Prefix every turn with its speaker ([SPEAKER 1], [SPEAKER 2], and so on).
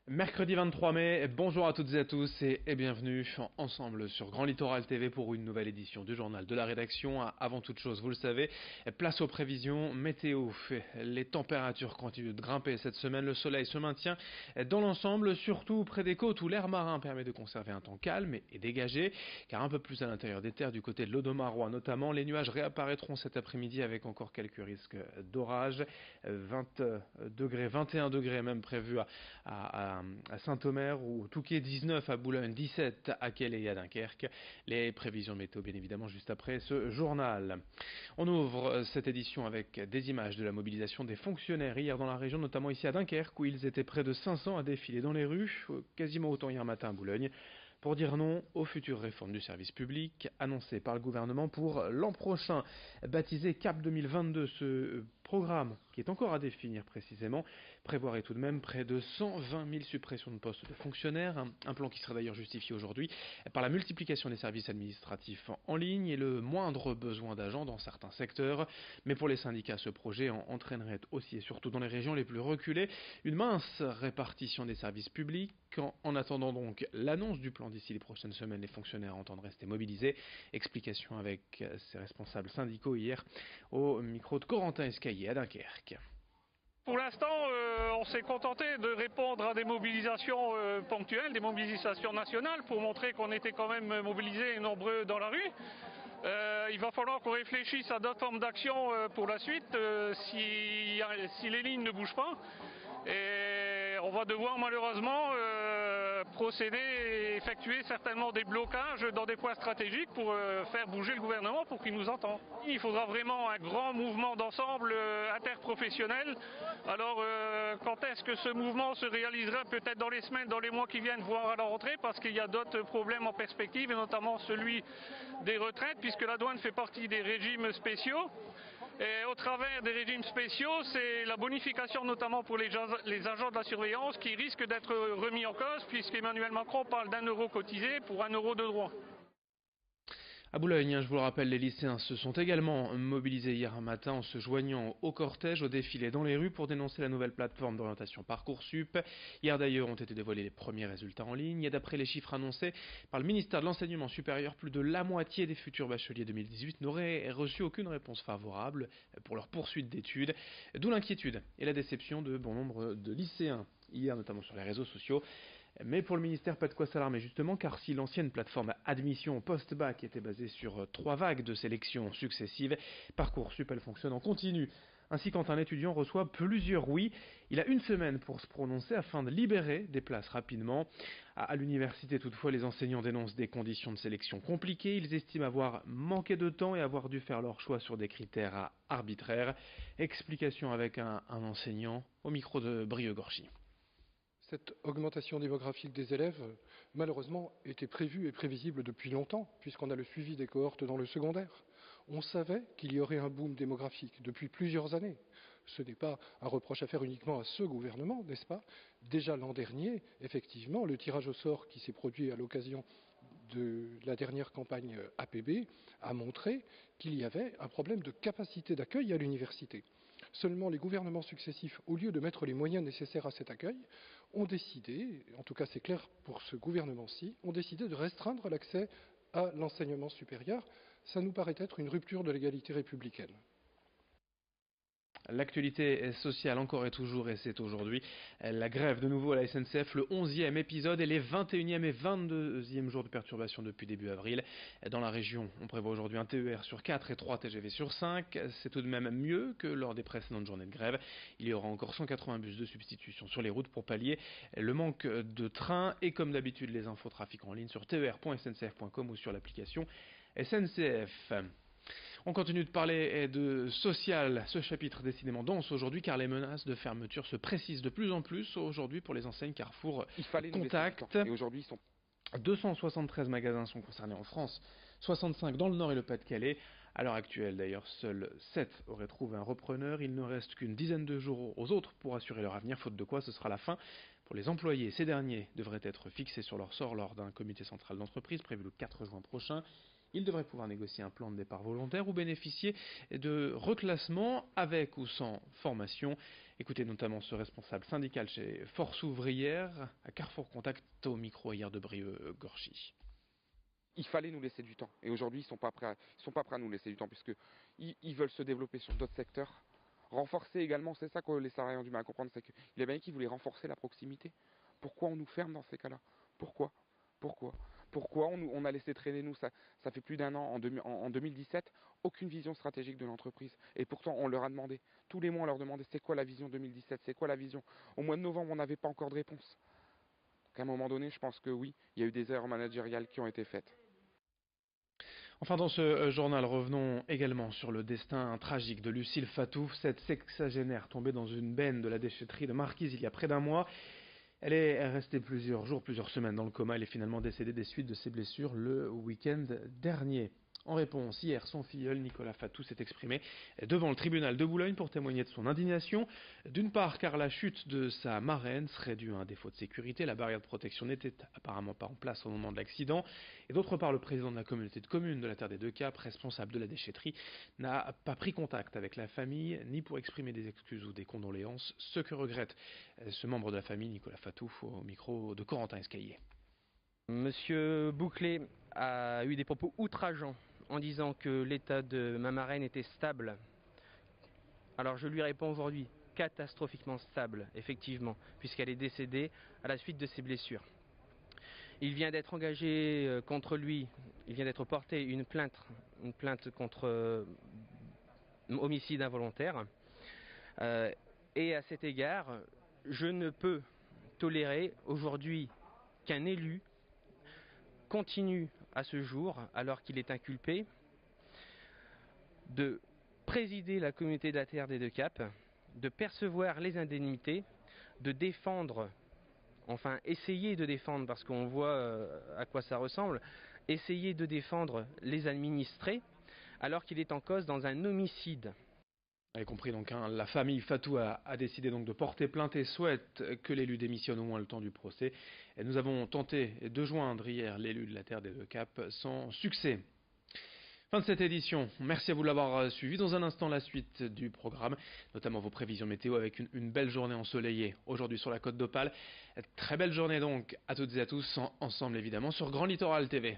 [SPEAKER 1] Mercredi 23 mai, bonjour à toutes et à tous et bienvenue ensemble sur Grand Littoral TV pour une nouvelle édition du journal de la rédaction. Avant toute chose, vous le savez, place aux prévisions météo. Les températures continuent de grimper cette semaine, le soleil se maintient dans l'ensemble, surtout près des côtes où l'air marin permet de conserver un temps calme et dégagé, car un peu plus à l'intérieur des terres, du côté de l'Audomarois notamment, les nuages réapparaîtront cet après-midi avec encore quelques risques d'orage. 20 degrés, 21 degrés même prévus à Saint-Omer ou Touquet, 19 à Boulogne, 17 à Quelle et à Dunkerque. Les prévisions météo bien évidemment juste après ce journal. On ouvre cette édition avec des images de la mobilisation des fonctionnaires hier dans la région, notamment ici à Dunkerque où ils étaient près de 500 à défiler dans les rues, quasiment autant hier matin à Boulogne, pour dire non aux futures réformes du service public annoncées par le gouvernement pour l'an prochain. Baptisé CAP 2022, ce programme, qui est encore à définir précisément, prévoirait tout de même près de 120 000 suppressions de postes de fonctionnaires, un plan qui serait d'ailleurs justifié aujourd'hui par la multiplication des services administratifs en ligne et le moindre besoin d'agents dans certains secteurs. Mais pour les syndicats, ce projet entraînerait aussi et surtout dans les régions les plus reculées une mince répartition des services publics. En attendant donc l'annonce du plan d'ici les prochaines semaines, les fonctionnaires entendent rester mobilisés. Explication avec ses responsables syndicaux hier au micro de Corentin Escaillé à Dunkerque.
[SPEAKER 2] Pour l'instant, on s'est contenté de répondre à des mobilisations ponctuelles, des mobilisations nationales, pour montrer qu'on était quand même mobilisés et nombreux dans la rue. Il va falloir qu'on réfléchisse à d'autres formes d'action pour la suite, si les lignes ne bougent pas. Et on va devoir malheureusement procéder et effectuer certainement des blocages dans des points stratégiques pour faire bouger le gouvernement pour qu'il nous entende. Il faudra vraiment un grand mouvement d'ensemble interprofessionnel. Alors quand est-ce que ce mouvement se réalisera? Peut-être dans les semaines, dans les mois qui viennent, voire à la rentrée, parce qu'il y a d'autres problèmes en perspective, et notamment celui des retraites, puisque la douane fait partie des régimes spéciaux. Et au travers des régimes spéciaux, c'est la bonification notamment pour les agents de la surveillance qui risque d'être remis en cause, puisqu'Emmanuel Macron parle d'1 euro cotisé pour 1 euro de droit.
[SPEAKER 1] À Boulogne, je vous le rappelle, les lycéens se sont également mobilisés hier matin en se joignant au cortège, au défilé dans les rues pour dénoncer la nouvelle plateforme d'orientation Parcoursup. Hier d'ailleurs ont été dévoilés les premiers résultats en ligne et d'après les chiffres annoncés par le ministère de l'Enseignement supérieur, plus de la moitié des futurs bacheliers 2018 n'auraient reçu aucune réponse favorable pour leur poursuite d'études, d'où l'inquiétude et la déception de bon nombre de lycéens, hier notamment sur les réseaux sociaux. Mais pour le ministère, pas de quoi s'alarmer justement, car si l'ancienne plateforme admission post-bac était basée sur 3 vagues de sélection successives, Parcoursup, elle fonctionne en continu. Ainsi, quand un étudiant reçoit plusieurs oui, il a 1 semaine pour se prononcer afin de libérer des places rapidement. À l'université, toutefois, les enseignants dénoncent des conditions de sélection compliquées. Ils estiment avoir manqué de temps et avoir dû faire leur choix sur des critères arbitraires. Explication avec un enseignant au micro de Brieux-Gorchy.
[SPEAKER 3] Cette augmentation démographique des élèves, malheureusement, était prévue et prévisible depuis longtemps, puisqu'on a le suivi des cohortes dans le secondaire. On savait qu'il y aurait un boom démographique depuis plusieurs années. Ce n'est pas un reproche à faire uniquement à ce gouvernement, n'est-ce pas? Déjà l'an dernier, effectivement, le tirage au sort qui s'est produit à l'occasion de la dernière campagne APB a montré qu'il y avait un problème de capacité d'accueil à l'université. Seulement les gouvernements successifs, au lieu de mettre les moyens nécessaires à cet accueil, ont décidé, en tout cas c'est clair pour ce gouvernement-ci, ont décidé de restreindre l'accès à l'enseignement supérieur. Ça nous paraît être une rupture de l'égalité républicaine.
[SPEAKER 1] L'actualité sociale encore et toujours, et c'est aujourd'hui la grève de nouveau à la SNCF, le 11e épisode et les 21e et 22e jours de perturbation depuis début avril. Dans la région, on prévoit aujourd'hui un TER sur 4 et 3 TGV sur 5. C'est tout de même mieux que lors des précédentes journées de grève. Il y aura encore 180 bus de substitution sur les routes pour pallier le manque de trains. Et comme d'habitude, les infos trafic en ligne sur ter.sncf.com ou sur l'application SNCF. On continue de parler de social, ce chapitre décidément dense aujourd'hui car les menaces de fermeture se précisent de plus en plus aujourd'hui pour les enseignes Carrefour Contact. Et aujourd'hui, 273 magasins sont concernés en France, 65 dans le Nord et le Pas-de-Calais. À l'heure actuelle d'ailleurs, seuls 7 auraient trouvé un repreneur. Il ne reste qu'une dizaine de jours aux autres pour assurer leur avenir, faute de quoi ce sera la fin pour les employés. Ces derniers devraient être fixés sur leur sort lors d'un comité central d'entreprise prévu le 4 juin prochain. Il devrait pouvoir négocier un plan de départ volontaire ou bénéficier de reclassement avec ou sans formation. Écoutez notamment ce responsable syndical chez Force Ouvrière à Carrefour Contact au micro hier de Brieux-Gorchy.
[SPEAKER 4] Il fallait nous laisser du temps. Et aujourd'hui, ils sont pas prêts à nous laisser du temps puisqu'ils veulent se développer sur d'autres secteurs. Renforcer également, c'est ça que les salariés ont du mal à comprendre, c'est qu'il y a bien qui voulaient renforcer la proximité. Pourquoi on nous ferme dans ces cas-là? Pourquoi on a laissé traîner nous, ça fait plus d'un an, en 2017, aucune vision stratégique de l'entreprise. Et pourtant, on leur a demandé, tous les mois, on leur demandait c'est quoi la vision 2017, c'est quoi la vision. Au mois de novembre, on n'avait pas encore de réponse. Donc à un moment donné, je pense que oui, il y a eu des erreurs managériales qui ont été faites.
[SPEAKER 1] Enfin, dans ce journal, revenons également sur le destin tragique de Lucille Fatou, cette sexagénaire tombée dans une benne de la déchetterie de Marquise il y a près d'un mois. Elle est restée plusieurs jours, plusieurs semaines dans le coma. Elle est finalement décédée des suites de ses blessures le week-end dernier. En réponse, hier, son filleul, Nicolas Fatou, s'est exprimé devant le tribunal de Boulogne pour témoigner de son indignation. D'une part, car la chute de sa marraine serait due à un défaut de sécurité. La barrière de protection n'était apparemment pas en place au moment de l'accident. Et d'autre part, le président de la communauté de communes de la Terre des Deux Caps, responsable de la déchetterie, n'a pas pris contact avec la famille, ni pour exprimer des excuses ou des condoléances, ce que regrette ce membre de la famille, Nicolas Fatou, au micro de Corentin Escaillé.
[SPEAKER 5] Monsieur Bouclé a eu des propos outrageants en disant que l'état de ma marraine était stable. Alors je lui réponds aujourd'hui, catastrophiquement stable, effectivement, puisqu'elle est décédée à la suite de ses blessures. Il vient d'être engagé contre lui, il vient d'être porté une plainte contre homicide involontaire. Et à cet égard, je ne peux tolérer aujourd'hui qu'un élu continue à ce jour, alors qu'il est inculpé, de présider la communauté de la Terre des Deux Caps, de percevoir les indemnités, de défendre, enfin essayer de défendre, parce qu'on voit à quoi ça ressemble, essayer de défendre les administrés, alors qu'il est en cause dans un homicide.
[SPEAKER 1] Vous avez compris donc, la famille Fatou a décidé donc de porter plainte et souhaite que l'élu démissionne au moins le temps du procès. Et nous avons tenté de joindre hier l'élu de la Terre des Deux Caps sans succès. Fin de cette édition. Merci à vous de l'avoir suivi. Dans un instant, la suite du programme, notamment vos prévisions météo avec une belle journée ensoleillée aujourd'hui sur la côte d'Opale. Très belle journée donc à toutes et à tous, ensemble évidemment sur Grand Littoral TV.